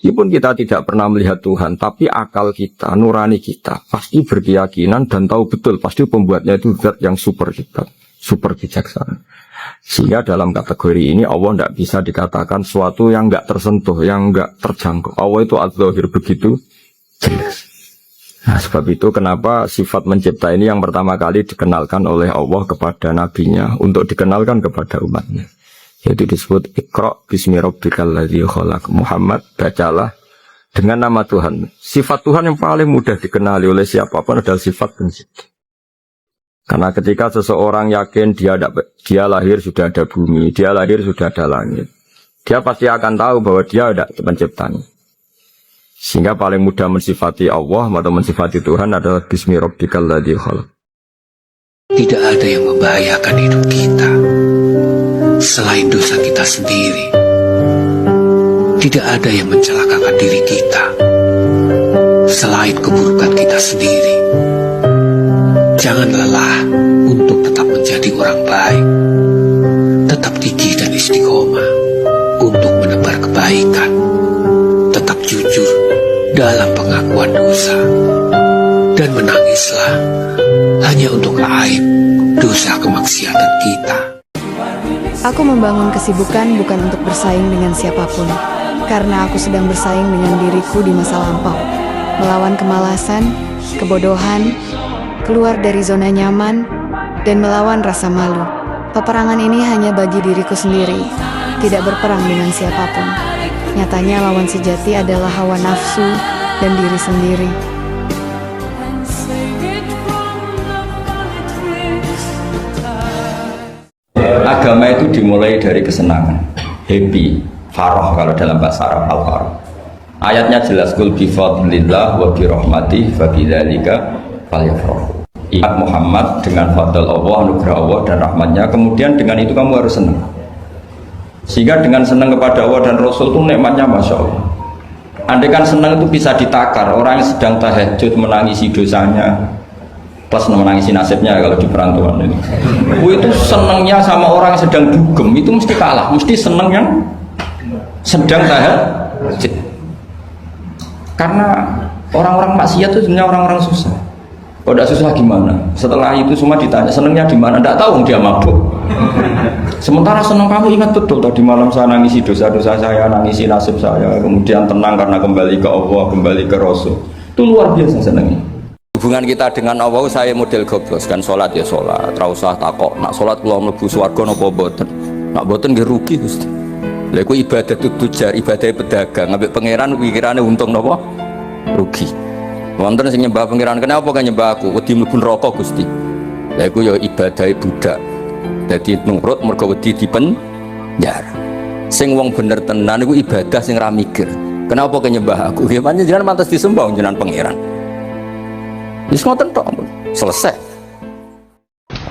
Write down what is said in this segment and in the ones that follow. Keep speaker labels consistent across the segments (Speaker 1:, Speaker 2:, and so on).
Speaker 1: Meskipun kita tidak pernah melihat Tuhan, tapi akal kita, nurani kita pasti berkeyakinan dan tahu betul pasti pembuatnya itu zat yang super hebat, super bijaksana. Sehingga dalam kategori ini Allah tidak bisa dikatakan suatu yang tidak tersentuh, yang tidak terjangkau. Allah itu adzahir begitu jelas. Nah, sebab itu kenapa sifat mencipta ini yang pertama kali dikenalkan oleh Allah kepada nabinya untuk dikenalkan kepada umatnya. Yaitu disebut Iqra bismi rabbikal ladzi khalaq. Muhammad, bacalah dengan nama Tuhan. Sifat Tuhan yang paling mudah dikenali oleh siapapun adalah sifat pencipta. Karena ketika seseorang yakin dia lahir sudah ada bumi, dia lahir sudah ada langit, dia pasti akan tahu bahwa dia ada penciptanya. Sehingga paling mudah mensifati Allah atau mensifati Tuhan adalah bismi rabbikal ladzi khalaq.
Speaker 2: Tidak ada yang membahayakan hidup kita selain dosa kita sendiri. Tidak ada yang mencelakakan diri kita selain keburukan kita sendiri. Jangan lelah untuk tetap menjadi orang baik. Tetap gigih dan istiqomah untuk menebar kebaikan. Tetap jujur dalam pengakuan dosa. Dan menangislah hanya untuk aib dosa kemaksiatan kita.
Speaker 3: Aku membangun kesibukan bukan untuk bersaing dengan siapapun, karena aku sedang bersaing dengan diriku di masa lampau, melawan kemalasan, kebodohan, keluar dari zona nyaman, dan melawan rasa malu. Peperangan ini hanya bagi diriku sendiri, tidak berperang dengan siapapun. Nyatanya lawan sejati adalah hawa nafsu dan diri sendiri.
Speaker 1: Agama itu dimulai dari kesenangan, happy, farah kalau dalam bahasa Arab al-farah. Ayatnya jelas, qul bi fadlillah wa bi rahmatih fa bidzalika falyafrahu. Ingat Muhammad dengan fadl Allah, anugerah Allah dan rahmatnya, kemudian dengan itu kamu harus senang. Sehingga dengan senang kepada Allah dan Rasul itu nikmatnya Masya Allah. Andai kan senang itu bisa ditakar, orang yang sedang tahajud menangisi dosanya plus menangisi nasibnya kalau di perantauan ini. Itu senangnya sama orang yang sedang dugem itu mesti kalah, mesti senang yang sedang tahajud. Karena orang-orang maksiat itu sebenarnya orang-orang susah. Kalau tidak susah gimana? Setelah itu semua ditanya senangnya di mana? Tidak tahu dia mabuk. Sementara senang kamu ingat betul tadi malam saya nangisi dosa-dosa saya, nangisi nasib saya, kemudian tenang karena kembali ke Allah, kembali ke Rasul. Itu luar biasa senangnya. Hubungan kita dengan Allah, saya model goblos kan, sholat ya sholat, rausah takok, nak sholat kalau mlebu swarga napa boten, nak boten nggih rugi Gusti. Lha iku ibadah tujar, ibadah pedagang, ambek pangeran pikirane untung napa rugi. Wonten sing nyembah pangeran, kenapa kan nyembah aku? Wedi mlebu neraka Gusti. Lha iku ya ibadah budak. Dadi nurut mergo wedi dipenjara. Sing wong bener tenan iku ibadah sing ra mikir. Kenapa kan nyembah aku? Nggih panjenengan pantes disembah jenengan pangeran. Wis ngoten tok, selesai.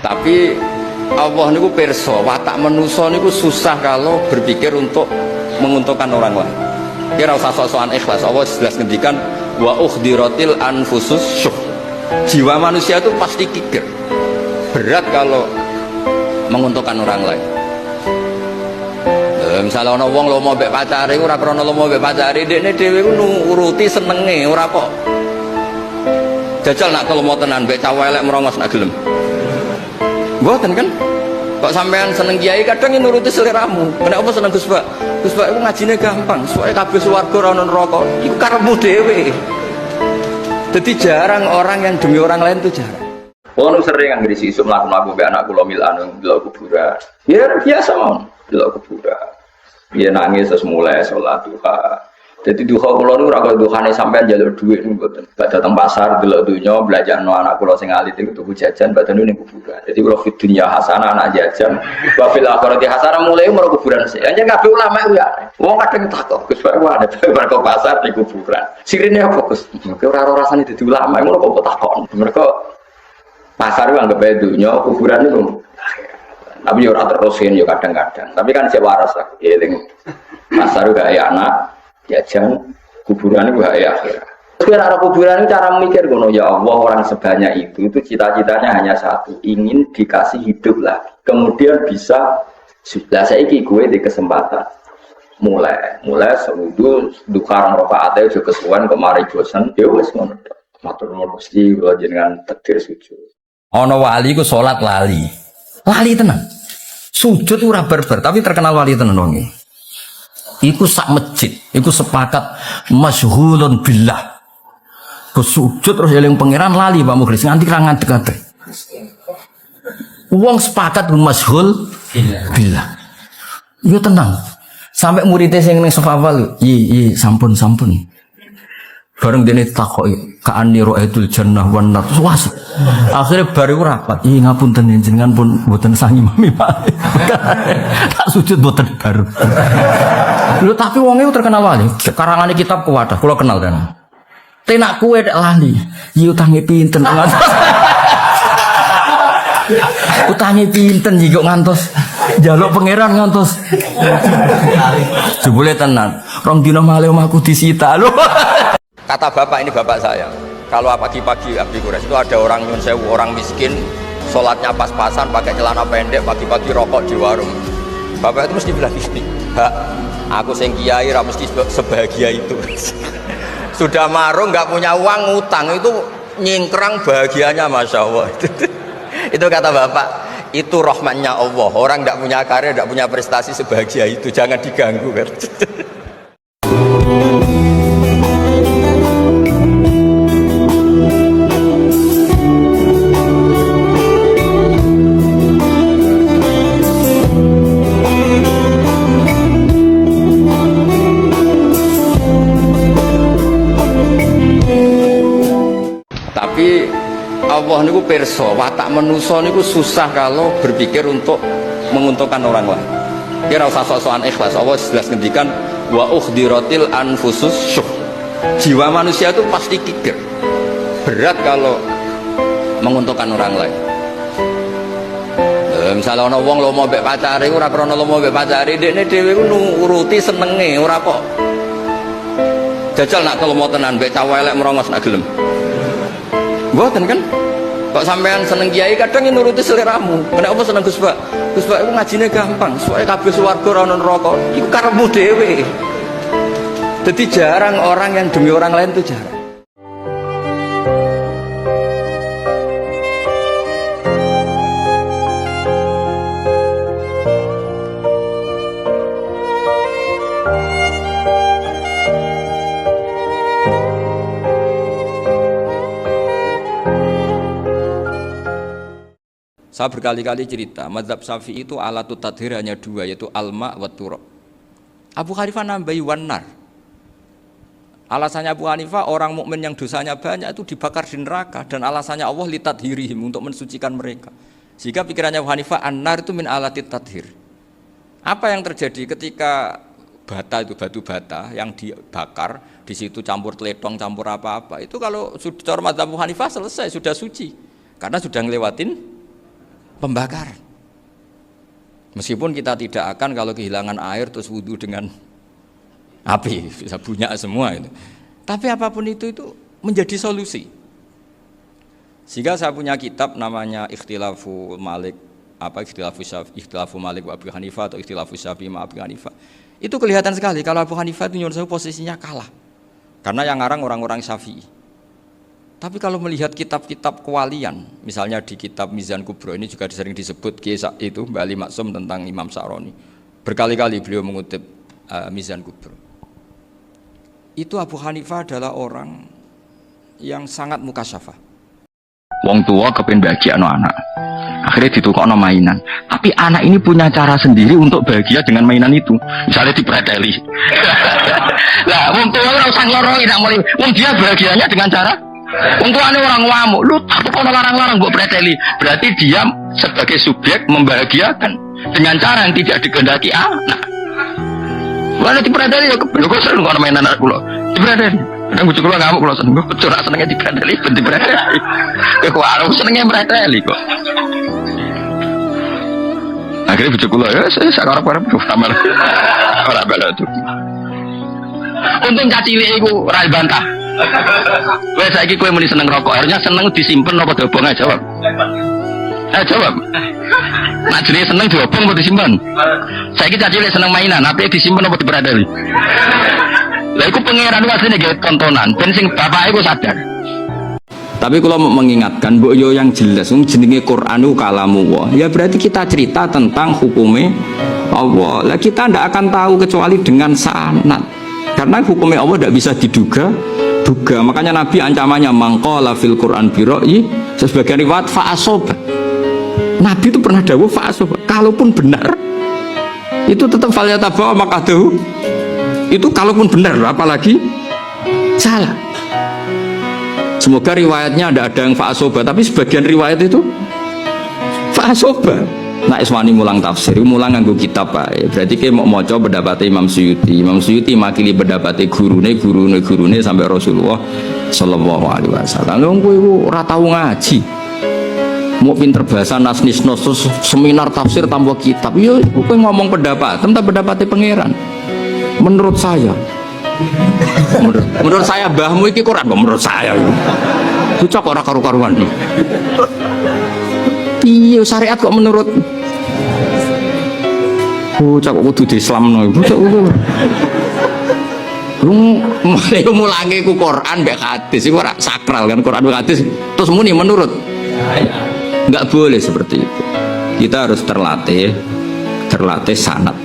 Speaker 1: Tapi Allah niku pirsa, watak manusa niku susah kalau berpikir untuk menguntungkan orang lain. Kira usah sok-sokan ikhlas. Allah jelas ngendikan wa ukhdiratil anfusus syuh. Jiwa manusia itu pasti kikir. Berat kalau menguntungkan orang lain. Misalnya ana wong lomo mbek pacare ora krana lomo mbek pacare, dekne dhewe ku nuruti senenge, ora kok jajal nak kalau mau tenan mbek cah elek merongos nak gelem. Mboten kan? Kok sampean seneng kiai kadang nuruti seleramu. Kenapa seneng Gus Pak? Gus Pak iku ngajine gampang, soalnya kabeh swarga ora ono neraka. Iku karepmu dhewe. Jadi jarang orang yang demi orang lain itu jarang. Ono sering anggere isuk mlaku-mlaku mbek anak kula milan delok kuburan. Ya biasa mon, delok kuburan. Dia nangis terus mulai sholat duha. Jadi duha kula niku ora kok duhane sampean njaluk dhuwit mboten. Bak dateng pasar delok donya belajarno anak kula sing alit iku tuku jajan badane ning kuburan. Jadi kula fid dunya hasanah anak jajan, wa fil akhirati hasanah mulai umur kuburan sih. Anjen kabeh ulama iku ya. Wong kadang takok, Gus Pak wae ada bar kok pasar di kuburan. Sirine apa Gus? Mergo ora rasane dadi ulama ngono kok takon. Mergo pasar iku anggap ae donya, kuburan iku. Tapi yo ora terusin yo kadang-kadang. Tapi kan sik waras lah. Eling. Pasar iku gawe anak jajan, kuburan itu ya akhirat. Terus arah kuburan itu cara mikir gono, ya Allah orang sebanyak itu cita-citanya hanya satu, ingin dikasih hidup lagi. Kemudian bisa sudah saiki gue di kesempatan mulai seluruh duka rokaatnya juga kesuwen kemari bosan dia wes ngono matur nuwun Gusti kula jenengan takdir sujud. Ana wali ku salat lali tenan sujud ora barbar tapi terkenal wali tenan wong iku sak masjid iku sepakat masyhulun billah ku sujud terus eling pangeran lali Pak Mukhlis nganti ra ngadeg-adeg wong sepakat masyhul billah yo tenang sampai muridnya sing ning safawal yi sampun bareng dene takoki ka'ani ra'aitul jannah wan nar was akhirnya baru rapat ngapunten jenengan pun mboten sangi mami Pak tak sujud mboten baru lho tapi wong e terkenal wali karangane kitab kuwadah kula kenal kan tenak kuwe nek lali utange pinten utange pinten iki kok ngantos njaluk pangeran ngantos jebule tenan rong dina malih omahku disita lho. Kata bapak ini bapak saya, kalau pagi-pagi Abdi Quraisy itu ada orang nyun sewu, orang miskin, sholatnya pas-pasan, pakai celana pendek, pagi-pagi rokok di warung. Bapak itu mesti bilang gini, Hak, aku sing kiai ra mesti sebahagia itu. Sudah marung nggak punya uang ngutang itu nyingkrang bahagianya masya Allah. Itu kata bapak, itu rahmatnya Allah. Orang nggak punya karya, nggak punya prestasi sebahagia itu, jangan diganggu kan. Tapi Allah niku pirsa, watak manusa niku susah kalau berpikir untuk menguntungkan orang lain. Dia ora usah sok-sokan ikhlas. Allah jelas ngendikan wa ukhdiratil anfusus syuh. Jiwa manusia itu pasti kikir. Berat kalau menguntungkan orang lain. Misalnya ana wong lomo mbek pacare ora krana lomo mbek pacare, dekne dhewe ku nuruti senenge, ora kok jajal nak lomo tenan mbek cah elek merongos nak gelem. Mboten kan? Kok sampean seneng kiai kadang nuruti seleramu. Kenapa seneng Gus Pak? Gus Pak itu ngajine gampang, soalnya kabeh swarga ora ono neraka. Iku karepmu dhewe. Jadi jarang orang yang demi orang lain itu jarang. Saya berkali-kali cerita, mazhab Syafi'i itu alatut tadhir hanya dua, yaitu alma wa turab. Abu Hanifah nambahi wanar. Alasannya Abu Hanifah, orang mukmin yang dosanya banyak itu dibakar di neraka, dan alasannya Allah litadhirihim, untuk mensucikan mereka. Sehingga pikirannya Abu Hanifah, an-nar itu min alatit tadhir. Apa yang terjadi ketika bata itu batu bata yang dibakar, di situ campur teletong, campur apa-apa, itu kalau sudah mazhab Abu Hanifah selesai, sudah suci, karena sudah ngelewatin pembakaran. Meskipun kita tidak akan kalau kehilangan air terus wudhu dengan api, bisa bunyak semua itu. Tapi apapun itu menjadi solusi. Sehingga saya punya kitab namanya Ikhtilafu Malik, Ikhtilafu Malik wa Abu Hanifah atau Ikhtilafu Syafi'i ma Abu Hanifah. Itu kelihatan sekali kalau Abu Hanifah itu nyuruh posisinya kalah. Karena yang ngarang orang-orang Syafi'i. Tapi kalau melihat kitab-kitab kewalian, misalnya di kitab Mizan Kubro ini juga sering disebut itu Mbak Ali Maksum tentang Imam Sa'roni. Berkali-kali beliau mengutip Mizan Kubro. Itu Abu Hanifah adalah orang yang sangat mukasyafah. Wong tua kepen bahagia anak. Akhirnya ditukokno mainan. Tapi anak ini punya cara sendiri untuk bahagia dengan mainan itu. Misalnya dipreteli. Lah, wong tua ora usah ngloroi nak mulai. Wong dia bahagianya dengan cara untuk orang ngamuk, lu tapi kalau larang-larang buat preteli, berarti dia sebagai subjek membahagiakan dengan cara yang tidak dikehendaki anak. Mana di preteli ya, lu kok sering kalau main anak kulo, di preteli. Kadang bujuk kulo ngamuk kulo seneng, gue curang senengnya di preteli, di preteli. Kau aku senengnya preteli kok. Akhirnya bujuk kulo ya, saya karep-karep sama orang bela itu. Untung cacili itu rai bantah. Wes saiki kowe muni seneng rokok, harusnya seneng disimpen apa dobong aja, Pak. Jawab. Nak jenenge seneng diobong apa disimpan? Saiki cilik seneng mainan, apa disimpan apa diperadali? Lah iku pangeran asline nggih tontonan, ben sing bapake iku sadar. Tapi kalau mau mengingatkan, mbok yo yang jelas, jenenge Quran itu kalamullah. Ya berarti kita cerita tentang hukumnya Allah. Lah kita tidak akan tahu kecuali dengan sanad. Karena hukumnya Allah tidak bisa diduga. Makanya Nabi ancamannya mangqala fil Quran biroi, sebagian riwayat fa'asoba. Nabi itu pernah dawuh fa'asoba. Kalaupun benar, itu tetap falyatabawa maqadahu. Itu kalaupun benar, apalagi salah. Semoga riwayatnya ada yang fa'asoba, tapi sebagian riwayat itu fa'asoba. Nah iswani mulang tafsir, mulang nganggo kitab Pak. Berarti kayak mau maca pendapatnya Imam Suyuti. Imam Suyuti makili pendapatnya gurune sampai Rasulullah Sallallahu Alaihi Wasallam. Lalu gue ora tau ngaji, mau pinter bahasa nas-nisnos seminar tafsir tambah kitab. Yo, gue ngomong pendapat, tentang pendapatnya pangeran. Menurut saya. Menurut saya mbahmu iki Quran, menurut saya itu cocok ora karu-karuan. Iya syariat kok menurut cocok kudu diislamno cocok kudu. Mulange ku Quran mbek hadis iku ora sakral kan, Quran mbek hadis terus muni menurut. Enggak boleh seperti itu. Kita harus terlatih sanad.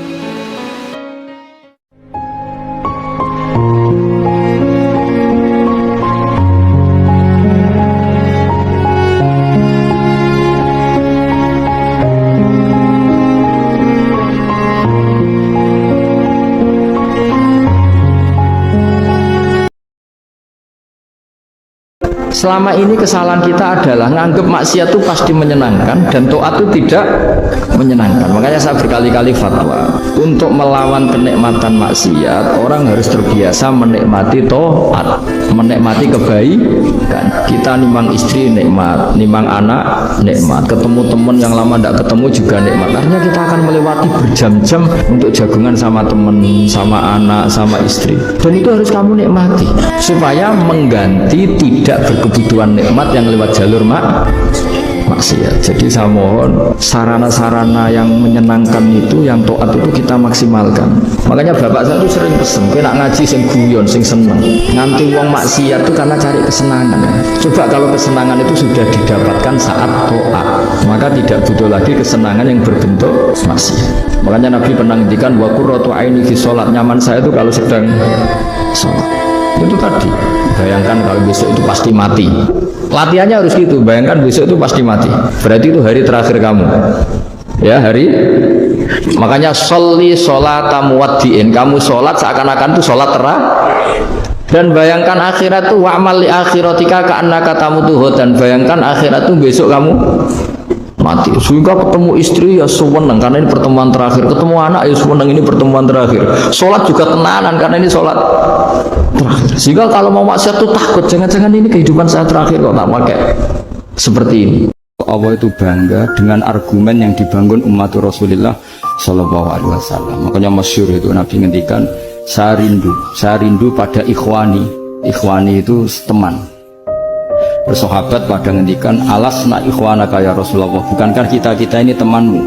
Speaker 1: Selama ini kesalahan kita adalah nganggep maksiat itu pasti menyenangkan dan taat itu tidak menyenangkan. Makanya saya berkali-kali fatwa untuk melawan kenikmatan maksiat, orang harus terbiasa menikmati taat, menikmati kebaikan. Kita nimang istri nikmat, nimang anak nikmat, ketemu teman yang lama tidak ketemu juga nikmat. Akhirnya kita akan melewati berjam-jam untuk jagungan sama teman, sama anak, sama istri. Dan itu harus kamu nikmati supaya mengganti tidak berkebutuhan nikmat yang lewat jalur maksiat. Jadi saya mohon sarana-sarana yang menyenangkan itu, yang taat itu kita maksimalkan. Makanya bapak saya itu sering pesen, kowe nak ngaji sing guyon, sing seneng. Nganti wong maksiat itu karena cari kesenangan. Coba kalau kesenangan itu sudah didapatkan saat taat, maka tidak butuh lagi kesenangan yang berbentuk maksiat. Makanya Nabi pernah ngendikan wa qurratu aini fi sholat, nyaman saya itu kalau sedang sholat. Itu tadi, bayangkan kalau besok itu pasti mati. Latihannya harus gitu, bayangkan besok itu pasti mati. Berarti itu hari terakhir kamu. Ya, makanya sholli sholata muwaddi'in. Kamu sholat seakan-akan itu sholat terakhir. Dan bayangkan akhirat itu wa'mal li akhiratika ka'annaka tamutuhu. Dan bayangkan akhirat itu besok kamu mati. Sehingga ketemu istri ya seneng karena ini pertemuan terakhir, ketemu anak ya seneng ini pertemuan terakhir. Sholat juga tenanan karena ini sholat terakhir. Sehingga kalau mau maksiat tuh takut, jangan-jangan ini kehidupan saya terakhir kok tak pakai seperti ini. Allah itu bangga dengan argumen yang dibangun umat Rasulullah Sallallahu Alaihi Wasallam. Makanya masyhur itu Nabi ngendikan, saya rindu pada ikhwani. Ikhwani itu teman. Bersahabat pada ngendikan, alasna ikhwanaka ya Rasulullah, bukankah kita ini temanmu?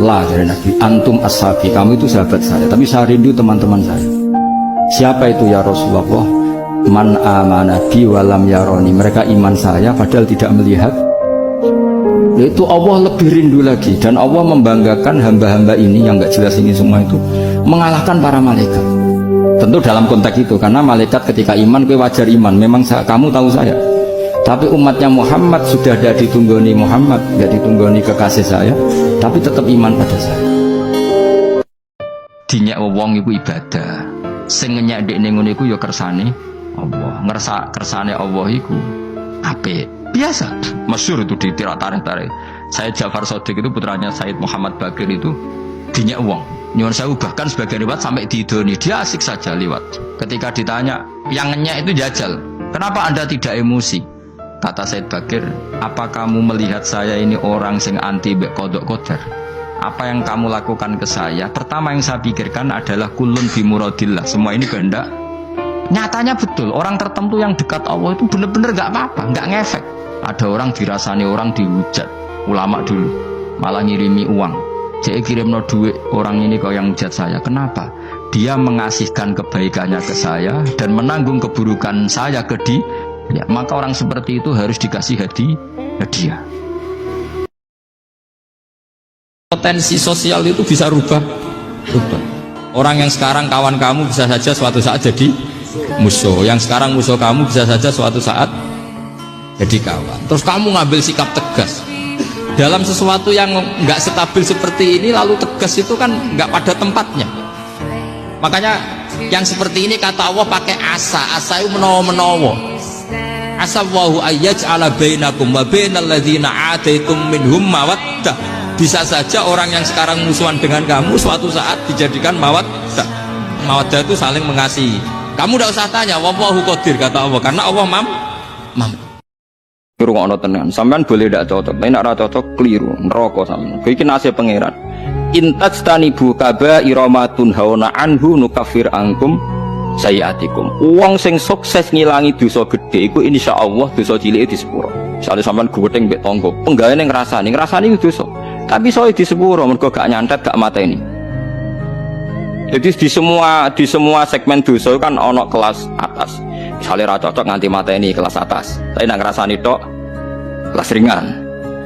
Speaker 1: Lah dari Nabi, antum ashabi, kamu itu sahabat saya, tapi saya rindu teman-teman saya. Siapa itu ya Rasulullah? Man amana bi walam yaroni, mereka iman saya padahal tidak melihat. Itu Allah lebih rindu lagi, dan Allah membanggakan hamba-hamba ini yang gak jelas ini semua itu mengalahkan para malaikat. Tentu dalam konteks itu, karena malaikat ketika iman, kowe wajar iman, memang kamu tahu saya. Tapi umatnya Muhammad sudah ada ditunggoni Muhammad, tidak ditunggoni kekasih saya, tapi tetap iman pada saya. Dinyak wong iku ibadah, sing ngenyak ndekne ngono iku ya kersane Allah. Ngerasa kersane Allah iku apik. Biasa, masyhur itu di tarikh-tarikh. Said Ja'far Shadiq itu putranya Said Muhammad Bakir itu dinyak wong. Nyuwun sewu, bahkan sebagai riwayat sampai didoni, dia asik saja liwat. Ketika ditanya, yang ngenyak itu jajal, kenapa Anda tidak emosi? Kata Said Bakir, apa kamu melihat saya ini orang sing anti mbek kodok kodar? Apa yang kamu lakukan ke saya? Pertama yang saya pikirkan adalah kulun bimuradillah. Semua ini kehendak. Nyatanya betul, orang tertentu yang dekat Allah itu benar-benar gak apa-apa, gak ngefek. Ada orang dirasani orang dihujat, ulama dulu malah ngirimi uang. Saya kirimno duit orang ini kok yang hujat saya. Kenapa? Dia mengasihkan kebaikannya ke saya dan menanggung keburukan saya ke dia. Ya, maka orang seperti itu harus dikasih hadiah. Potensi sosial itu bisa rubah. Orang yang sekarang kawan kamu bisa saja suatu saat jadi musuh. Yang sekarang musuh kamu bisa saja suatu saat jadi kawan. Terus kamu ngambil sikap tegas dalam sesuatu yang nggak stabil seperti ini, lalu tegas itu kan nggak pada tempatnya. Makanya yang seperti ini kata Allah pakai asa itu menawa-menawa. Asa wahu ayyaj'ala bainakum wa bainal ladzina ataitum minhum mawaddah. Bisa saja orang yang sekarang musuhan dengan kamu suatu saat dijadikan mawaddah. Mawaddah itu saling mengasihi. Kamu tidak usah tanya, wallahu qadir kata Allah, karena Allah mampu. Rungokno tenan, sampean boleh tidak cocok, tapi nek ora cocok keliru, neraka sampean. Iki nasib pangeran. Intajtanibu kaba'ira ma tunhauna anhu nukaffir ankum sayiatikum. Wong sing sukses ngilangi dosa gedhe iku insyaallah dosa cilike disepuro. Misale sampean gething mbek tangga, penggaweane ngrasani iku dosa. Tapi soal di sepuro mergo gak nyantet gak mateni. Jadi di semua segmen dosa kan ono kelas atas. Misalnya ra cocok nganti mateni kelas atas. Tapi nak ngrasani tok kelas ringan.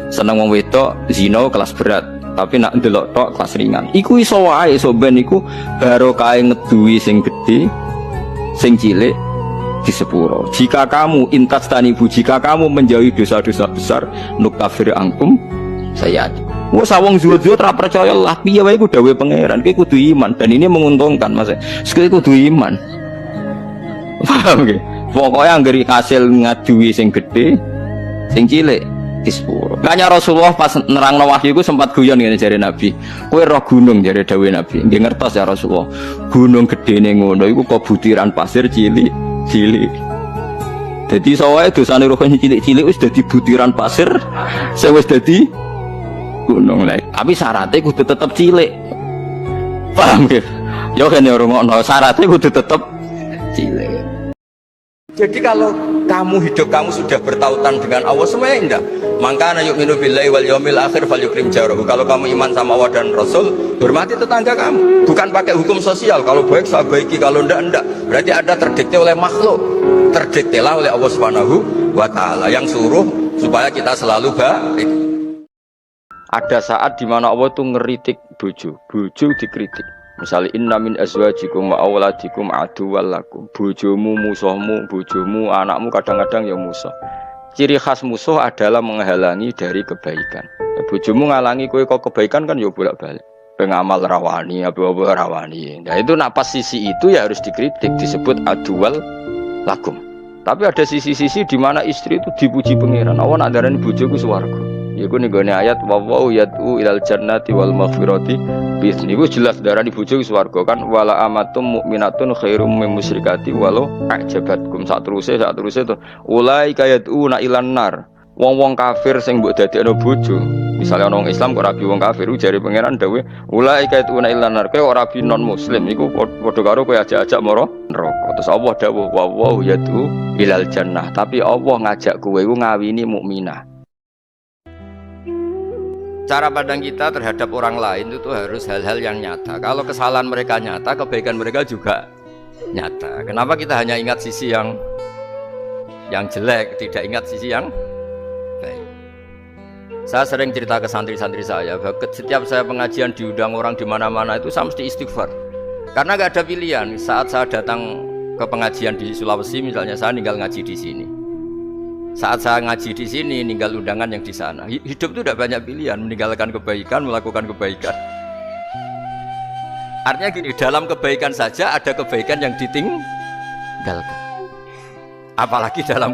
Speaker 1: Seneng wong wedok zina kelas berat. Tapi nak ndelok tok kelas ringan. Iku iso wae iso ben iku barokah ngeduwi sing gedhe, sing cilik di sepuro. Jika kamu jika kamu menjauhi dosa-dosa besar, nukaffir angkum sayiatikum. Wah sawong zuhud ra percaya lah piye wae ku dawuhe pangeran, kowe kudu iman dan ini menguntungkan Mas. Kowe kudu iman. Paham nggih? Pokoke anggere hasil ngaduwi sing gedhe, sing cilik di sepuro. Kanya Rasulullah pas nerangno wahyu iku sempat guyon ngene jare Nabi. Kowe roh gunung jare dawuhe Nabi. Nggih ngertos ya Rasulullah. Gunung gedene ngono iku kok butiran pasir cilik. Dadi sawae dosane rohane cilik-cilik wis dadi butiran pasir, sing wis dadi gunung lah. Tapi syaratnya kudu tetap cilik. Paham ya? Ya kan ya rungokno, syaratnya kudu tetap cilik. Jadi kalau hidup kamu sudah bertautan dengan Allah semuanya indah. Maka na yu'minu billahi wal yaumil akhir falyukrim jarahu. Kalau kamu iman sama Allah dan Rasul, hormati tetangga kamu. Bukan pakai hukum sosial. Kalau baik saya baiki, kalau enggak. Berarti ada terdikte oleh makhluk. Terdiktelah oleh Allah Subhanahu wa taala yang suruh supaya kita selalu baik. Ada saat di mana Allah itu ngeritik bojo dikritik. Misalnya inna min azwajikum wa auladikum aduwwal lakum. Bojomu musuhmu, bojomu anakmu kadang-kadang ya musuh. Ciri khas musuh adalah menghalangi dari kebaikan. Bojomu ngalangi kowe kok kebaikan kan ya bolak-balik. Pengamal rawani, apa-apa rawani. Nah itu nak pas sisi itu ya harus dikritik, disebut aduwwal lakum. Tapi ada sisi-sisi di mana istri itu dipuji pangeran. Allah nak darani bojoku swarga. Iku nenggone ayat wa yad'u ilal jannati wal maghfirati bisni. Iku jelas darani bojo swarga kan wala amatum mukminatun khairum min musyrikati walau ajabatkum. Sak teruse to ulaika yad'una ilan nar. Wong-wong kafir sing mbok dadekno bojo. Misale ana wong Islam kok rabi wong kafir jare pangeran dawuh ulaika yad'una ilan nar. Kowe ora rabi non muslim iku padha karo kowe ajak-ajak mara neraka. Terus Allah dawuh wa yad'u ilal jannah. Tapi Allah ngajak kowe iku ngawini mukminah. Cara pandang kita terhadap orang lain itu harus hal-hal yang nyata. Kalau kesalahan mereka nyata, kebaikan mereka juga nyata. Kenapa kita hanya ingat sisi yang jelek, tidak ingat sisi yang baik? Saya sering cerita ke santri-santri saya, bahwa setiap saya pengajian diundang orang di mana-mana itu saya mesti istighfar. Karena gak ada pilihan. Saat saya datang ke pengajian di Sulawesi, misalnya saya tinggal ngaji di sini. Saat saya ngaji di sini, ninggal undangan yang di sana. Hidup itu tidak banyak pilihan, meninggalkan kebaikan, melakukan kebaikan. Artinya gini, dalam kebaikan saja ada kebaikan yang ditinggalkan. Apalagi dalam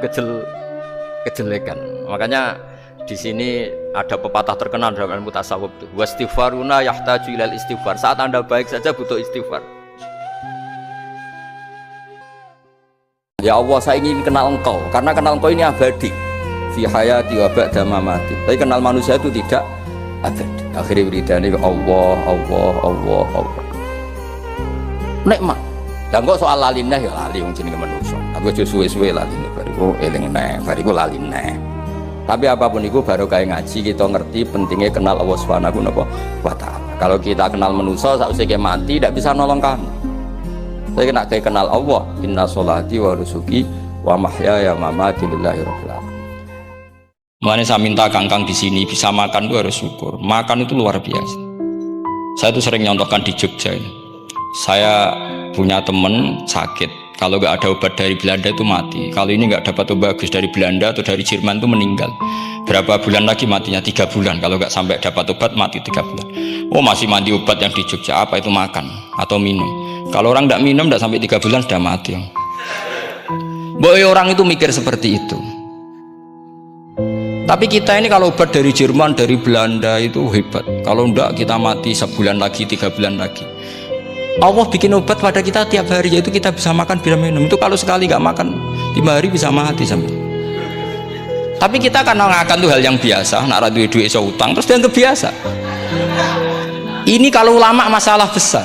Speaker 1: kejelekan. Makanya di sini ada pepatah terkenal dalam ilmu tasawuf itu. Wastighfaruna yahtaju ilal istighfar. Saat Anda baik saja butuh istighfar. Ya Allah, saya ingin kenal Engkau karena kenal Engkau ini abadi fi hayati wa ba'da mamati. Tapi kenal manusia itu tidak abadi. Akhirnya wiridane Allah. Nikmat. Dan kok soal lalineh ya lali wong jenenge manusa. Aku aja suwe-suwe laline bariku eling neh, bariku lali neh. Tapi apapun itu baru kayak ngaji kita ngerti pentingnya kenal Allah Subhanahu wa Ta'ala. Kalau kita kenal manusia sausé ke mati tidak bisa nolong kamu. Saya kena kayak kenal Allah, inna sholati wa nusuki wa mahyaya wa mamati lillahi rabbil alamin. Makanya saya minta kangkang di sini bisa makan itu harus syukur. Makan itu luar biasa. Saya tuh sering nyontohkan di Jogja ini. Saya punya temen sakit. Kalau nggak ada obat dari Belanda itu mati. Kalau ini nggak dapat obat bagus dari Belanda atau dari Jerman itu meninggal. Berapa bulan lagi matinya? 3 bulan. Kalau nggak sampai dapat obat mati 3 bulan. Oh masih mandi obat yang di Jogja. Apa itu makan atau minum? Kalau orang nggak minum nggak sampai 3 bulan sudah mati. Boy orang itu mikir seperti itu. Tapi kita ini kalau obat dari Jerman, dari Belanda itu hebat. Kalau enggak kita mati sebulan lagi, 3 bulan lagi. Allah bikin obat pada kita tiap hari, yaitu kita bisa makan, bisa minum. Itu kalau sekali nggak makan 5 hari bisa mati sampai. Tapi kita karena ngakan tuh hal yang biasa, nak duit iso utang terus dianggap biasa. Ini kalau ulama masalah besar.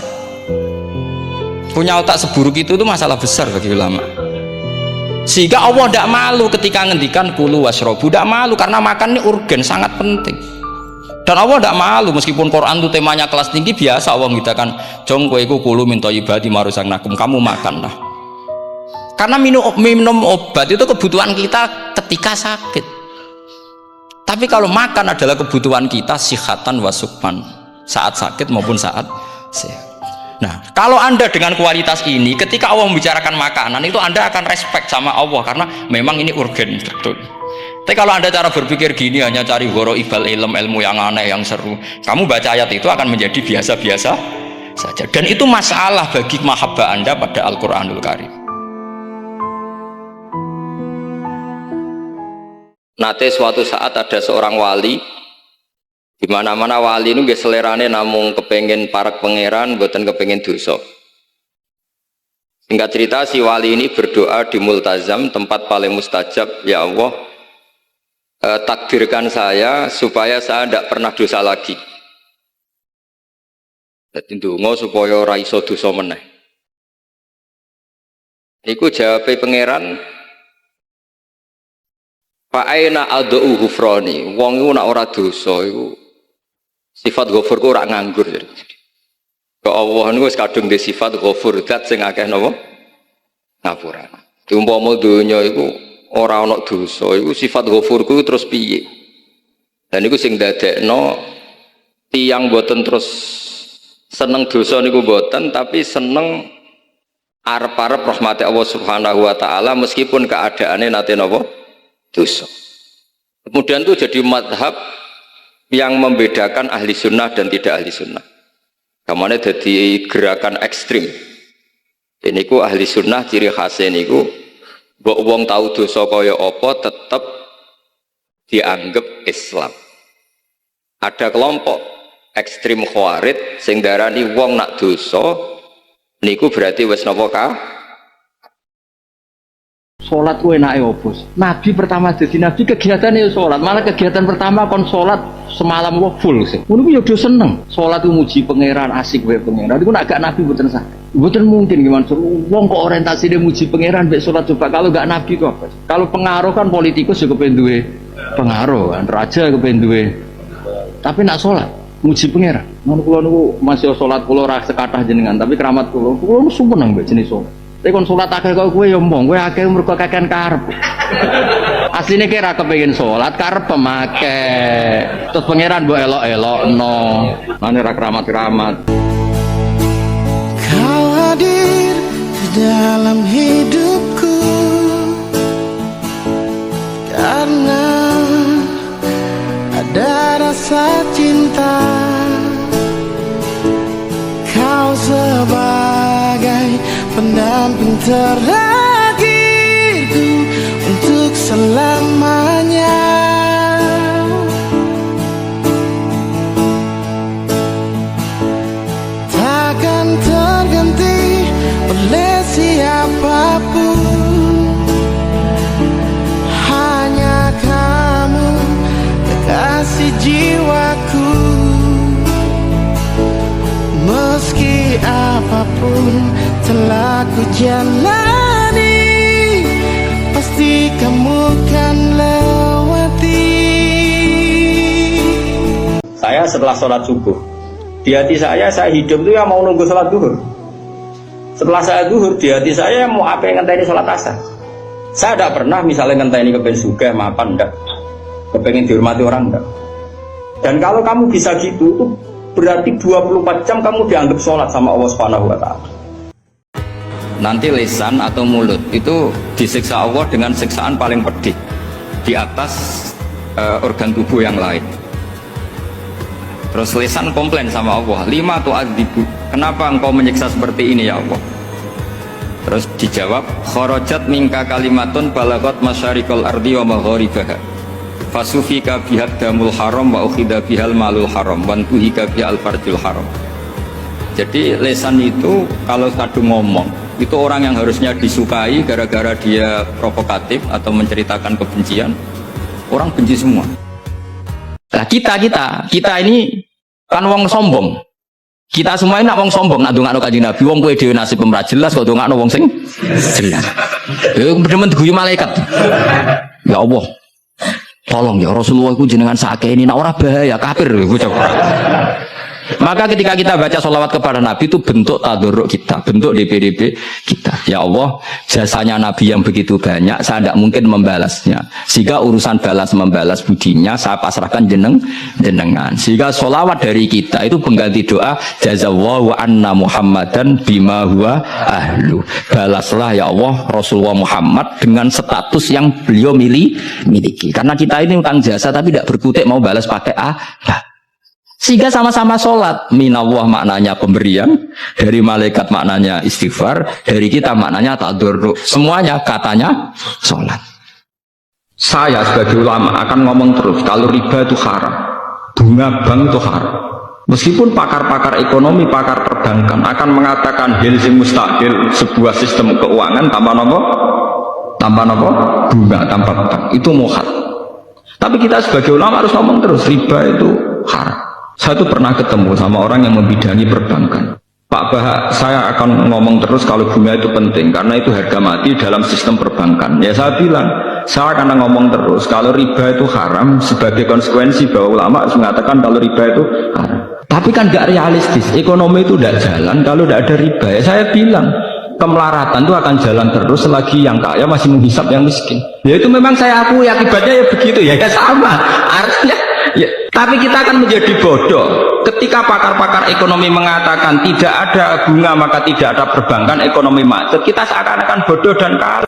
Speaker 1: Punya otak seburuk itu tuh masalah besar bagi ulama. Sehingga Allah tidak malu ketika ngendikan kulu wasrobu, tidak malu karena makan ini urgen, sangat penting. Dan Allah tidak malu meskipun Quran itu temanya kelas tinggi, biasa Allah mengatakan jong kowe kulu minta ibadi marusang nakum, kamu makanlah. Karena minum obat itu kebutuhan kita ketika sakit. Tapi kalau makan adalah kebutuhan kita sihatan wasukman, saat sakit maupun saat sehat. Nah, kalau Anda dengan kualitas ini, ketika Allah membicarakan makanan itu Anda akan respect sama Allah karena memang ini urgen betul. Tapi kalau Anda cara berpikir gini, hanya cari goro ibal ilmu yang aneh, yang seru, kamu baca ayat itu akan menjadi biasa-biasa saja. Dan itu masalah bagi mahabbah Anda pada Al-Quranul Karim. Nate suatu saat ada seorang wali, di mana-mana wali itu gak selerane namung kepengen parak pangeran, buatan kepengen dosa. Singkat cerita si wali ini berdoa di multazam, tempat paling mustajab, ya Allah, takdirkan saya supaya saya tidak pernah dosa lagi. Jadi ndonga supaya ora iso dosa meneh. Iku jawabe pangeran, fa aina ad'u ghufrani, wong iku nek ora dosa iku sifat ghafur ku ora nganggur. Kok Allah niku wis kadung di sifat ghafur, zat sing akeh napa ngapura. Umpama donya iku ora ana dosa, iku sifat ghafurku terus piye? Dan iku sing dadekno tiyang boten terus seneng dosa niku boten, tapi seneng arep-arep rahmati Allah Subhanahu wa taala meskipun keadaannya nate napa dosa. Kemudian itu jadi madhab yang membedakan ahli sunnah dan tidak ahli sunnah. Kamane jadi gerakan ekstrim. Ini ku ahli sunnah ciri khasnya niku mbok wong tahu dosa kaya apa tetap dianggap Islam. Ada kelompok ekstrim khawarij sing darani wong nak dosa niku berarti wis napa ka? Salat ku enake opo? Nabi pertama dadi nabi kegiatannya salat, malah kegiatan pertama kon salat semalam kok full sih. Ngono ku yo do seneng. Salat ku muji pangeran, asik wae pangeran. Iku nek gak nabi mboten saged. Mboten mungkin gimana wong kok orientasine muji pangeran mbek salat coba kalau gak nabi kok apa? Kalau pengaruh kan politikus juga kepen duwe pengaruh kan, raja kepen duwe. Tapi nak salat muji pangeran. Ngono kula niku masih salat kula ra sekathah jenengan, tapi keramat kula sumeneng mbek jenis salat. Tapi kon sholat akeh kok kowe ya mbong, kowe akeh mergo kakean karep. Asline ki ra kepengin sholat, karep pemake. Terus pangeran mbok elok-elokno. Mane ra keramat-keramat.
Speaker 4: Kau hadir di dalam hidupku karena ada rasa cinta. Kau sebagai pendamping terakhirku untuk selamanya. Takkan terganti oleh siapapun, hanya kamu kekasih jiwaku. Meski apapun telah ku jalani, pasti kamu kan lewati.
Speaker 1: saya setelah sholat subuh. Di hati saya hidup itu ya mau nunggu sholat duhur. Setelah saya duhur, di hati saya mau apa yang ngenteni sholat asar. Saya tidak pernah misalnya ngenteni kepengen sugih, mapan, enggak. Kepengen dihormati orang, enggak. Dan kalau kamu bisa gitu, itu berarti 24 jam kamu dianggap sholat sama Allah Subhanahu wa Ta'ala. Nanti lisan atau mulut itu disiksa Allah dengan siksaan paling pedih di atas organ tubuh yang lain. Terus lisan komplain sama Allah, lima tu'adzibu, kenapa engkau menyiksa seperti ini ya Allah? Terus dijawab, kharajat minka kalimatun balagot masyarikal ardi wa magharibaha fasufika bihad damul haram wa ukhida bihal malul haram wantuhika bihal farjul haram. Jadi lisan itu kalau kadung ngomong, itu orang yang harusnya disukai gara-gara dia provokatif atau menceritakan kebencian, orang benci semua. Nah kita ini kan wong sombong. Kita semua ini nak wong sombong, nak dongakno Kanjeng Nabi, wong kowe dhewe nasib ora jelas kok dongakno wong sing jelas. Ya bener-bener guyu malaikat. Ya Allah. Tolong ya Rasulullah iku jenengan sakene ini nak ora bahaya kafir iku coba. Maka ketika kita baca sholawat kepada Nabi itu bentuk taduruk kita, bentuk DPDP kita. Ya Allah, jasanya Nabi yang begitu banyak, saya tidak mungkin membalasnya. Sehingga urusan balas membalas budinya saya pasrahkan jenengan. Sehingga sholawat dari kita itu pengganti doa jazallahu anna Muhammadan bima huwa ahlu. Balaslah ya Allah Rasulullah Muhammad dengan status yang beliau miliki. Karena kita ini utang jasa tapi tidak berkutik mau balas pakai sehingga sama-sama sholat. Minallah maknanya pemberian, dari malaikat maknanya istighfar, dari kita maknanya tadarruk. Semuanya katanya sholat. Saya sebagai ulama akan ngomong terus kalau riba itu haram, bunga bank itu haram. Meskipun pakar-pakar ekonomi, pakar perbankan akan mengatakan hil sing mustahil, sebuah sistem keuangan tanpa nopo bunga, tanpa bank itu muhal. Tapi kita sebagai ulama harus ngomong terus riba itu haram. Saya tuh pernah ketemu sama orang yang membidangi perbankan. Pak Bahak, saya akan ngomong terus kalau bunga itu penting karena itu harga mati dalam sistem perbankan. Ya saya bilang, saya akan ngomong terus kalau riba itu haram sebagai konsekuensi bahwa ulama harus mengatakan kalau riba itu haram. Tapi kan gak realistis, ekonomi itu tidak jalan kalau tidak ada riba. Ya saya bilang, kemelaratan itu akan jalan terus selagi yang kaya masih menghisap yang miskin. Ya itu memang saya akui akibatnya ya begitu ya sama. Artinya ya, tapi kita akan menjadi bodoh ketika pakar-pakar ekonomi mengatakan tidak ada bunga maka tidak ada perbankan, ekonomi macet. Kita seakan-akan bodoh dan kalah.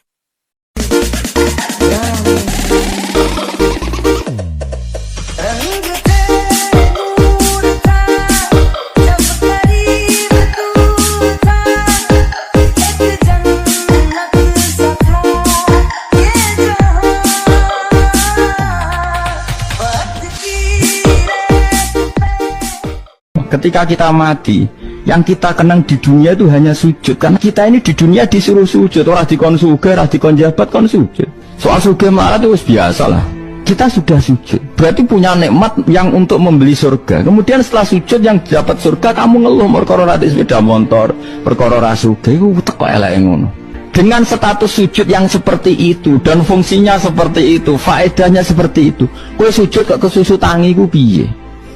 Speaker 1: Ketika kita mati, yang kita kenang di dunia itu hanya sujud. Karena kita ini di dunia disuruh sujud. Orang dikon sugih, orang dikon jabat, kon sujud. Soal sugih malah itu biasa lah. Kita sudah sujud. Berarti punya nikmat yang untuk membeli surga. Kemudian setelah sujud yang dapat surga, kamu ngeluh perkara ra sepeda motor, perkara ra sugih, iku teko eleke ngono. Dengan status sujud yang seperti itu dan fungsinya seperti itu, faedahnya seperti itu. Kowe sujud kok kesusu tangi ku piye?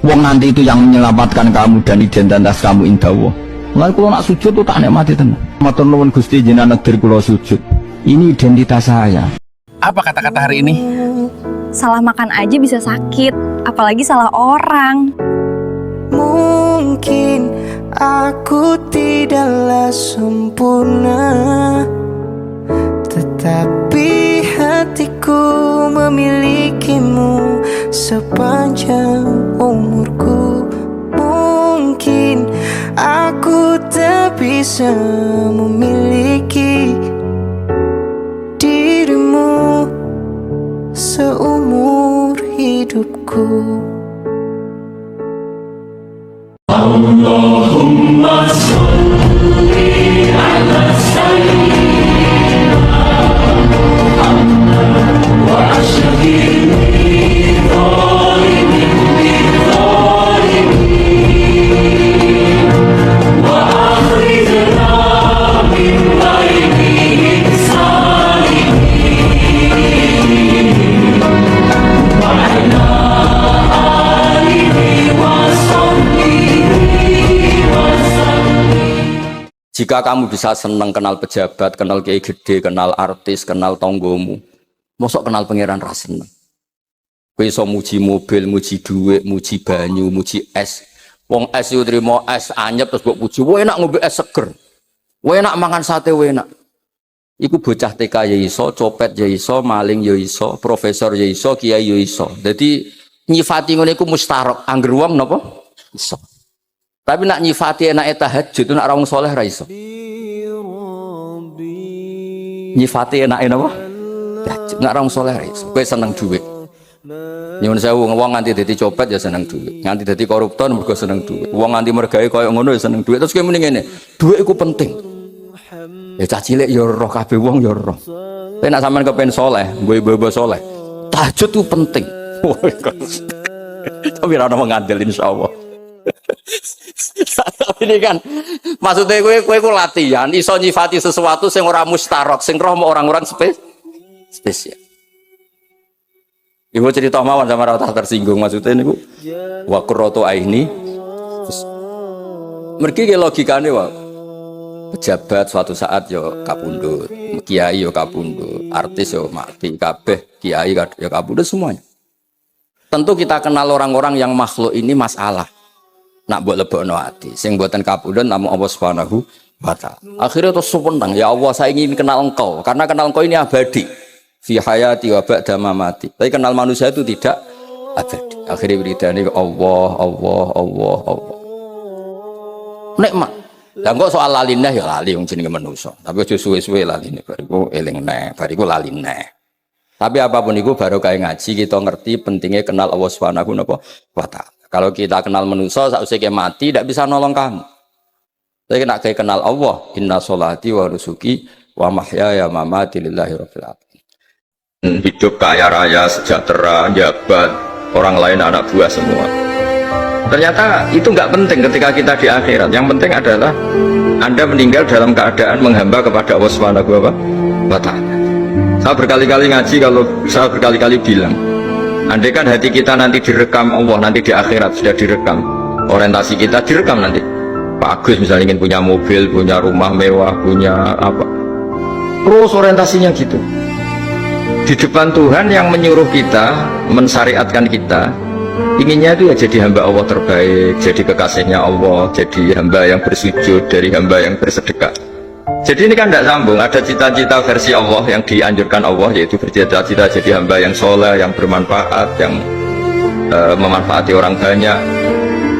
Speaker 1: Wong nanti itu yang menyelamatkan kamu dan identitas kamu indah Allah. Mulai kalau nak sujud tuh tak nikmati tenan. Matur nuwun Gusti jenengan negeri kula sujud. Ini identitas saya.
Speaker 5: Apa kata-kata hari ini?
Speaker 6: Salah makan aja bisa sakit, apalagi salah orang.
Speaker 4: Mungkin aku tidaklah sempurna, tetapi hatiku memilikimu sepanjang umurku. Mungkin aku tak bisa memiliki dirimu seumur hidupku. Allahumma sholli ala sayyidina Muhammad wa ashhadu
Speaker 1: Jika kamu bisa senang kenal pejabat, kenal kiai gede, kenal artis, kenal tonggomu, mosok kenal pangeran ra seneng. Kowe iso muji mobil, muji dhuwit, muji banyu, muji es. Wong es yo trimo es anyep terus mbok puji, "Wah enak ngombe es seger. Wah enak mangan sate, wah enak." Iku bocah TK ya iso, copet ya iso, maling ya iso, profesor ya iso, kiai ya iso. Dadi nyifati ngono iku mustarok, angger wong napa? Iso. Tapi nak nyifati enake tahajud nak ra wong saleh ra iso. Nyifati enake napa? Tahajud nak ra wong saleh ra iso. Kowe seneng dhuwit. Nyuwun sewu wong nganti dadi copet ya seneng dhuwit. Nganti dadi koruptor mergo seneng dhuwit. Wong nganti mergawe koyo ngono ya seneng dhuwit. Terus kowe muni ngene, dhuwit iku penting. Ya cah cilik ya roh kabeh wong ya roh. Tapi nak sampean kepen saleh, mbok saleh. Tahajud itu penting. Tapi ora ono ngandel insyaallah. Ini kan maksudnya kowe ku latihan iso nyifati sesuatu sing ora mustarok, sing roh orang-orang spesial. Ibu cerita mawon sama rata tersinggung maksudnya niku wa qurratu aini. Mergi ke logikane wae. Pejabat suatu saat yo kapundhut, kiai yo kapundhut, artis yo mati kabeh, kiai yo kapundhut semuanya. Tentu kita kenal orang-orang yang makhluk ini masalah. Nak buat lebokno ati, sing buatan kapundhut namung Allah Subhanahu wa taala. Akhirnya terus supenang, ya Allah saya ingin kenal engkau, karena kenal engkau ini abadi. Fi hayati wa ba'da mamati. Tapi kenal manusia itu tidak abadi. Akhirnya beritanya Allah, Allah, Allah, Allah. Nikmat. Lah kok soal lalineh ya lali wong jenenge manusa. Tapi aja suwe-suwe laline bariku eling neh, bariku lali neh. Tapi apapun itu baru kayak ngaji kita ngerti pentingnya kenal Allah Subhanahu wa taala. Kalau kita kenal manusia sausé ke mati tidak bisa nolong kamu. Tapi nak kayak kenal Allah, inna sholati wa nusuki wa mahyaya mamati lillahi rabbil alamin. Hidup kaya raya, sejahtera, jabat, orang lain anak buah semua. Ternyata itu nggak penting ketika kita di akhirat. Yang penting adalah Anda meninggal dalam keadaan menghamba kepada Allah Subhanahu wa taala. Saya berkali-kali ngaji, kalau saya berkali-kali bilang, andai kan hati kita nanti direkam Allah, nanti di akhirat sudah direkam, orientasi kita direkam nanti. Pak Agus misalnya ingin punya mobil, punya rumah mewah, punya apa, terus orientasinya gitu. Di depan Tuhan yang menyuruh kita, mensyariatkan kita, inginnya itu ya jadi hamba Allah terbaik, jadi kekasihnya Allah, jadi hamba yang bersujud, dari hamba yang bersedekah. Jadi ini kan tidak sambung, ada cita-cita versi Allah yang dianjurkan Allah, yaitu bercita-cita jadi hamba yang soleh, yang bermanfaat, yang memanfaati orang banyak.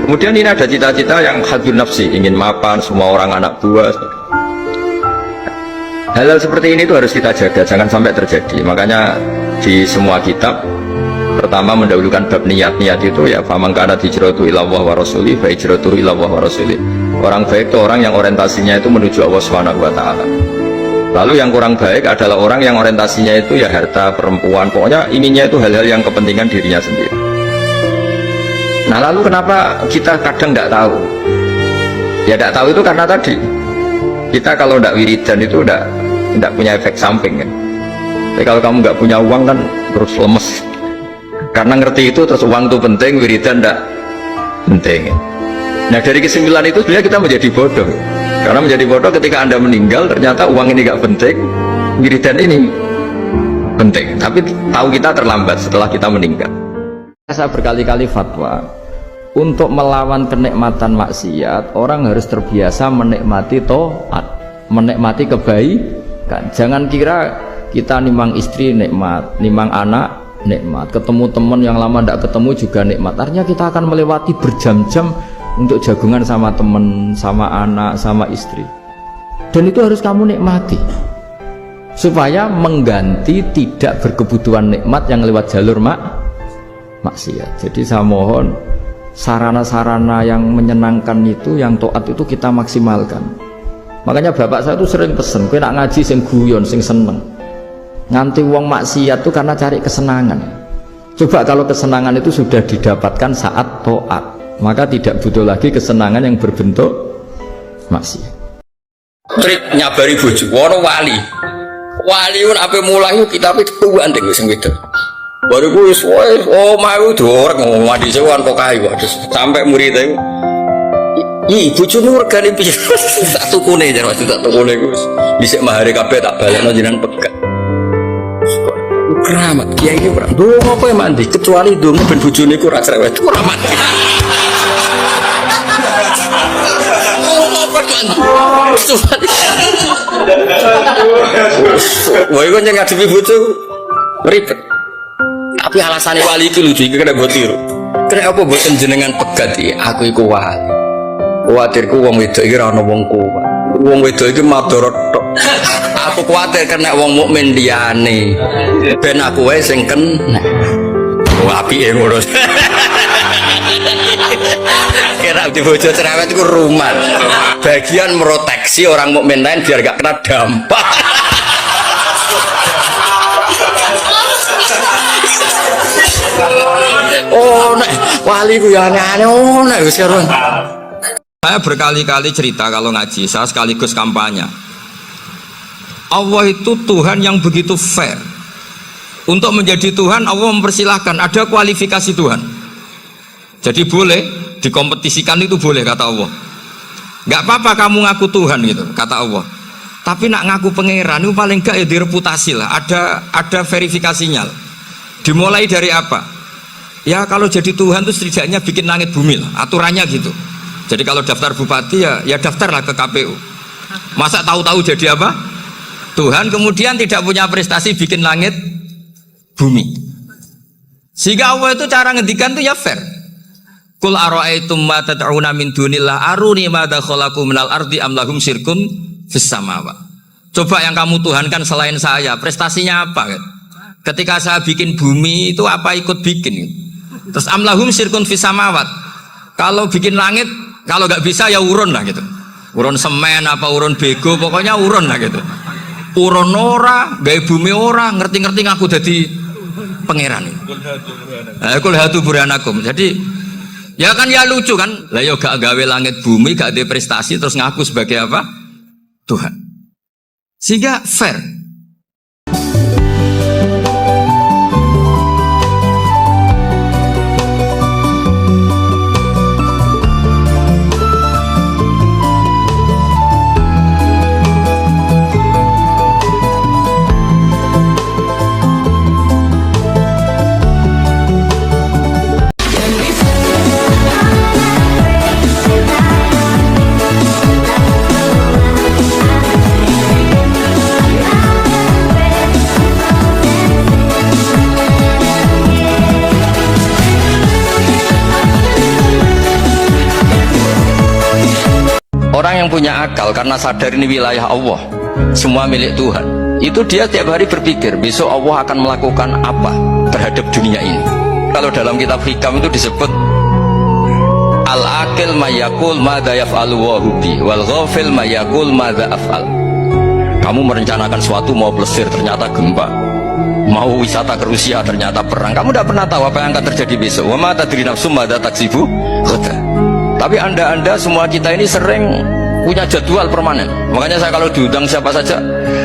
Speaker 1: Kemudian ini ada cita-cita yang hadun nafsi, ingin mapan, semua orang anak buah. Hal-hal seperti ini itu harus kita jaga, jangan sampai terjadi. Makanya di semua kitab, pertama mendahulukan bab niat itu ya faman kana hijratu ila Allah wa rasuli fa hijratuhu ila Allah wa rasuli. Orang baik itu orang yang orientasinya itu menuju Allah Subhanahu wa taala. Lalu yang kurang baik adalah orang yang orientasinya itu ya harta, perempuan, pokoknya inginnya itu hal-hal yang kepentingan dirinya sendiri. Nah, lalu kenapa kita kadang tidak tahu? Ya tidak tahu itu karena tadi kita kalau tidak wiridan itu tidak punya efek samping kan. Tapi kalau kamu nggak punya uang kan terus lemes. Karena ngerti itu terus uang itu penting, wiridan tidak penting. Nah dari kesimpulan itu sebenarnya kita menjadi bodoh. Karena menjadi bodoh ketika Anda meninggal ternyata uang ini nggak penting, wiridan ini penting. Tapi tahu kita terlambat setelah kita meninggal. Saya berkali-kali fatwa untuk melawan kenikmatan maksiat orang harus terbiasa menikmati taat, menikmati kebaikan. Jangan kira kita nimang istri nikmat, nimang anak nikmat, ketemu teman yang lama tidak ketemu juga nikmat. Artinya kita akan melewati berjam-jam untuk jagungan sama teman, sama anak, sama istri. Dan itu harus kamu nikmati supaya mengganti tidak berkebutuhan nikmat yang lewat jalur maksiat. Jadi saya mohon sarana-sarana yang menyenangkan itu, yang taat itu kita maksimalkan. Makanya bapak saya itu sering pesen, kowe nak ngaji sing guyon, sing seneng. Nganti wong maksiat itu karena cari kesenangan. Coba kalau kesenangan itu sudah didapatkan saat taat, maka tidak butuh lagi kesenangan yang berbentuk maksiat. Trik nyabari bojo, wono wali pun ape mulai kita tuan deh sing wedok. Baru gue oh mau dorong ngomong di sewan kok kayu, sampai murid itu Ih, bojone regane piye? Tak tukune jar waktu tak tukune Gus. Dhisik mahare kabeh tak balekno jenengan pegat. Keramat kiai iki ora ndonga apa ya mandi kecuali ndonga ben bojone ku ora cerewet. Ora mandi. Wah, iku nyang ngadepi bojo ribet. Tapi alasannya wali itu lucu, iki kena mbok tiru. Kena apa mboten jenengan pegat iki? Aku iku wali. Kuwatirku wong wedok iki ora ana wong kuat. Wong wedok iki madharat tok. Aku kuwatir kena wong mukmin liyane. Ben aku wae sing kena. Wah, apike ngono. Kira di bojo cerewet itu rumah bagian proteksi orang mukmin lain biar gak kena dampak. Oh nek wali ku ya aneh-aneh. Oh nek sekarang saya berkali-kali cerita kalau ngaji, saya sekaligus kampanye. Allah itu Tuhan yang begitu fair. Untuk menjadi Tuhan Allah mempersilahkan, ada kualifikasi Tuhan. Jadi boleh dikompetisikan, itu boleh kata Allah. Gak apa-apa kamu ngaku Tuhan gitu kata Allah. Tapi nak ngaku pangeran itu paling gak ya direputasi lah. Ada verifikasinya. Dimulai dari apa? Ya kalau jadi Tuhan itu setidaknya bikin langit bumi lah. Aturannya gitu. Jadi kalau daftar bupati ya daftarlah ke KPU. Masa tahu-tahu jadi apa? Tuhan kemudian tidak punya prestasi bikin langit bumi. Sehingga Allah itu cara ngendikan itu ya fair. Qul ara'aytum ma tad'una min dunillah aruni madza khalaqu minal ardi am lahum syirkun fis samawat. Coba yang kamu tuhankan selain saya, prestasinya apa? Ketika saya bikin bumi itu apa ikut bikin? Terus am lahum syirkun fis samawat. Kalau bikin langit, kalau nggak bisa ya urun lah gitu. Urun semen apa urun bego, pokoknya urun lah gitu. Urun ora, gawe bumi ora, ngerti-ngerti ngaku jadi pangeran. Kul hatu burhanakum. Jadi ya kan ya lucu kan, lah yo gak gawe langit bumi, gak ada prestasi terus ngaku sebagai apa? Tuhan. Sehingga fair. Orang yang punya akal karena sadar ini wilayah Allah, semua milik Tuhan, itu dia tiap hari berpikir besok Allah akan melakukan apa terhadap dunia ini. Kalau dalam kitab hikam itu disebut al-akil mayakul madza yaf'alu wa hubi wal ghafil mayakul madza af'al. Kamu merencanakan suatu mau plesir ternyata gempa, mau wisata ke Rusia ternyata perang. Kamu tidak pernah tahu apa yang akan terjadi besok. Wa ma tadri nafsum madza taksibu ghadan. Tapi anda semua kita ini sering punya jadwal permanen. Makanya saya kalau diundang siapa saja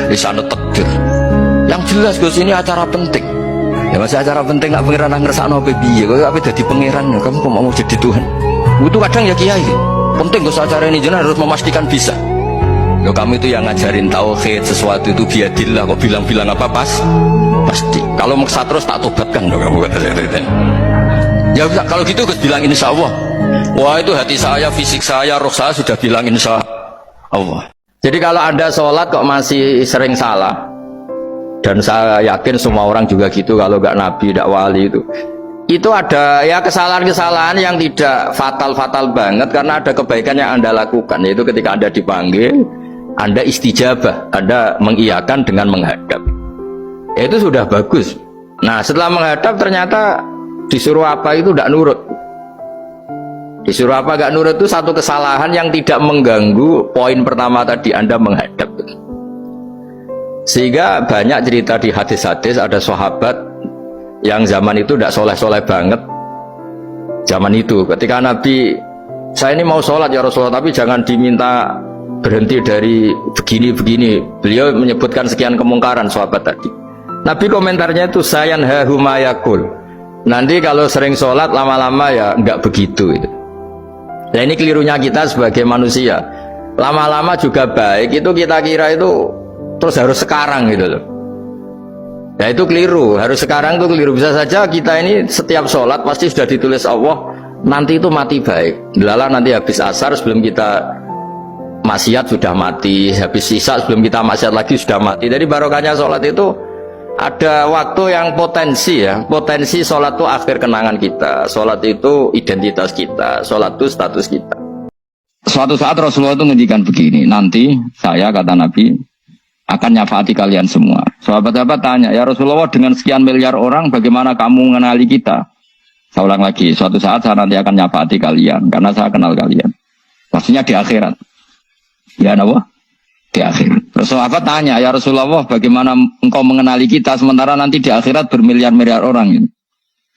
Speaker 1: di sana takdir. Yang jelas Gus ini acara penting. Ya masih acara penting nggak pangeran ngersakno apa piye? Kok apa jadi pangeran? Kamu kok mau jadi Tuhan? Itu kadang ya kiai. Penting Gus acara ini jenengan harus memastikan bisa. Loh kamu itu yang ngajarin tauhid sesuatu itu biadillah kok bilang-bilang apa pasti. Kalau maksa terus tak tobatkan loh kamu kata. Ya kalau gitu Gus bilang insya Allah. Wah itu hati saya, fisik saya, roh saya sudah bilang insya Allah. Jadi kalau anda sholat kok masih sering salah, dan saya yakin semua orang juga gitu, kalau nggak nabi, nggak wali itu ada ya kesalahan-kesalahan yang tidak fatal-fatal banget karena ada kebaikan yang anda lakukan, yaitu ketika anda dipanggil, anda istijabah, anda mengiyakan dengan menghadap, ya, itu sudah bagus. Nah setelah menghadap ternyata disuruh apa itu tidak nurut. Disuruh apa gak nurut itu satu kesalahan yang tidak mengganggu poin pertama tadi, anda menghadap. Sehingga banyak cerita di hadis-hadis ada sahabat yang zaman itu tidak soleh-soleh banget. Zaman itu ketika Nabi, saya ini mau sholat ya Rasulullah, tapi jangan diminta berhenti dari begini-begini. Beliau menyebutkan sekian kemungkaran sahabat tadi. Nabi komentarnya itu sayan hahumayakul. Nanti kalau sering sholat lama-lama ya enggak begitu itu. Nah ini kelirunya kita sebagai manusia. Lama-lama juga baik itu kita kira itu terus harus sekarang gitu loh. Ya itu keliru, harus sekarang itu keliru. Bisa saja kita ini setiap sholat pasti sudah ditulis Allah nanti itu mati baik. Lala nanti habis asar sebelum kita maksiat sudah mati, habis sisa sebelum kita maksiat lagi sudah mati. Jadi barokahnya sholat itu ada waktu yang potensi ya, potensi sholat itu akhir kenangan kita, sholat itu identitas kita, sholat itu status kita. Suatu saat Rasulullah itu ngendikan begini, nanti saya kata Nabi akan nyafaati kalian semua. Sahabat-sahabat tanya, ya Rasulullah dengan sekian miliar orang bagaimana kamu mengenali kita? Saya ulang lagi, suatu saat saya nanti akan nyafaati kalian karena saya kenal kalian. Maksudnya di akhirat. Ya Nabi, di akhirat. Terus sahabat tanya, ya Rasulullah bagaimana engkau mengenali kita sementara nanti di akhirat bermiliar-miliar orang.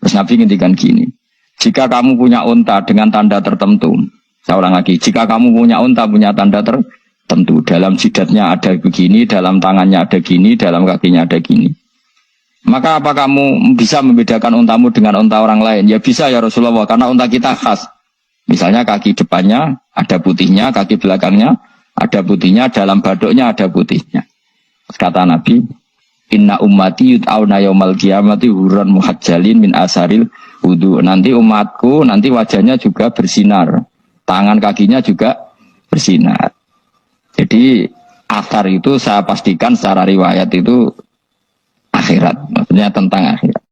Speaker 1: Terus Nabi ngendikan gini, jika kamu punya unta dengan tanda tertentu, saya ulang lagi, jika kamu punya unta punya tanda tertentu, dalam jidatnya ada begini, dalam tangannya ada gini, dalam kakinya ada gini, maka apa kamu bisa membedakan untamu dengan unta orang lain? Ya bisa ya Rasulullah, karena unta kita khas. Misalnya kaki depannya ada putihnya, kaki belakangnya ada putihnya, dalam baduknya ada putihnya. Kata Nabi, inna ummati yud'auna yaumal qiyamati hurran muhajjalin min asaril wudu. Nanti umatku nanti wajahnya juga bersinar, tangan kakinya juga bersinar. Jadi asar itu saya pastikan secara riwayat itu akhirat, maksudnya tentang akhirat.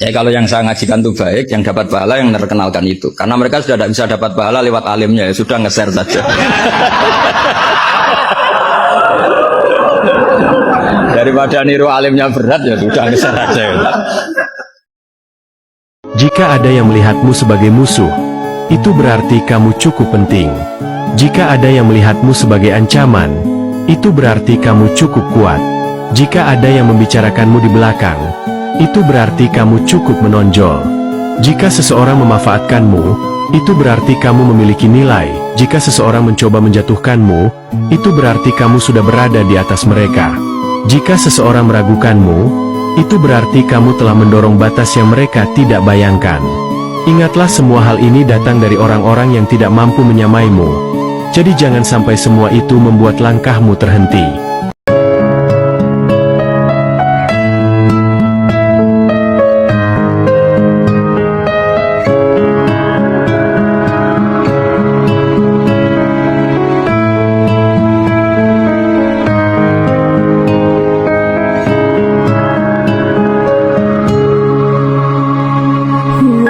Speaker 1: Ya kalau yang saya ngajikan itu baik, yang dapat pahala yang terkenalkan itu. Karena mereka sudah tidak bisa dapat pahala lewat alimnya, ya sudah nge-share saja. Daripada niru alimnya berat, ya sudah nge-share saja.
Speaker 7: Jika ada yang melihatmu sebagai musuh, itu berarti kamu cukup penting. Jika ada yang melihatmu sebagai ancaman, itu berarti kamu cukup kuat. Jika ada yang membicarakanmu di belakang, itu berarti kamu cukup menonjol. Jika seseorang memanfaatkanmu, itu berarti kamu memiliki nilai. Jika seseorang mencoba menjatuhkanmu, itu berarti kamu sudah berada di atas mereka. Jika seseorang meragukanmu, itu berarti kamu telah mendorong batas yang mereka tidak bayangkan. Ingatlah semua hal ini datang dari orang-orang yang tidak mampu menyamaimu. Jadi jangan sampai semua itu membuat langkahmu terhenti.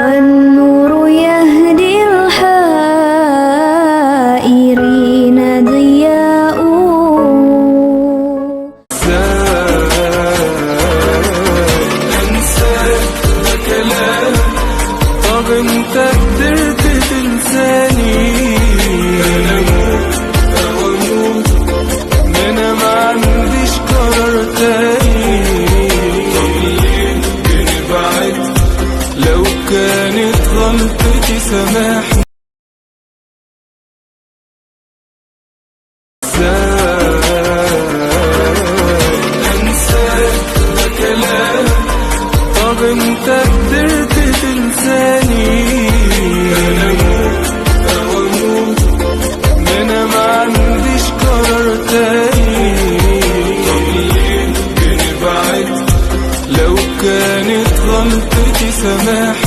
Speaker 4: والنور يهدي الحائرين ضياء
Speaker 8: طب انت قدرت تنساني انا اموت ما انا ما عنديش قرار تاني بنبعد لو كانت غلطتي سامحني انساك ده كلام طب انت قدرت تنساني انا اموت ما انا ما عنديش قرار تاني بنبعد لو كانت غلطتي سامحني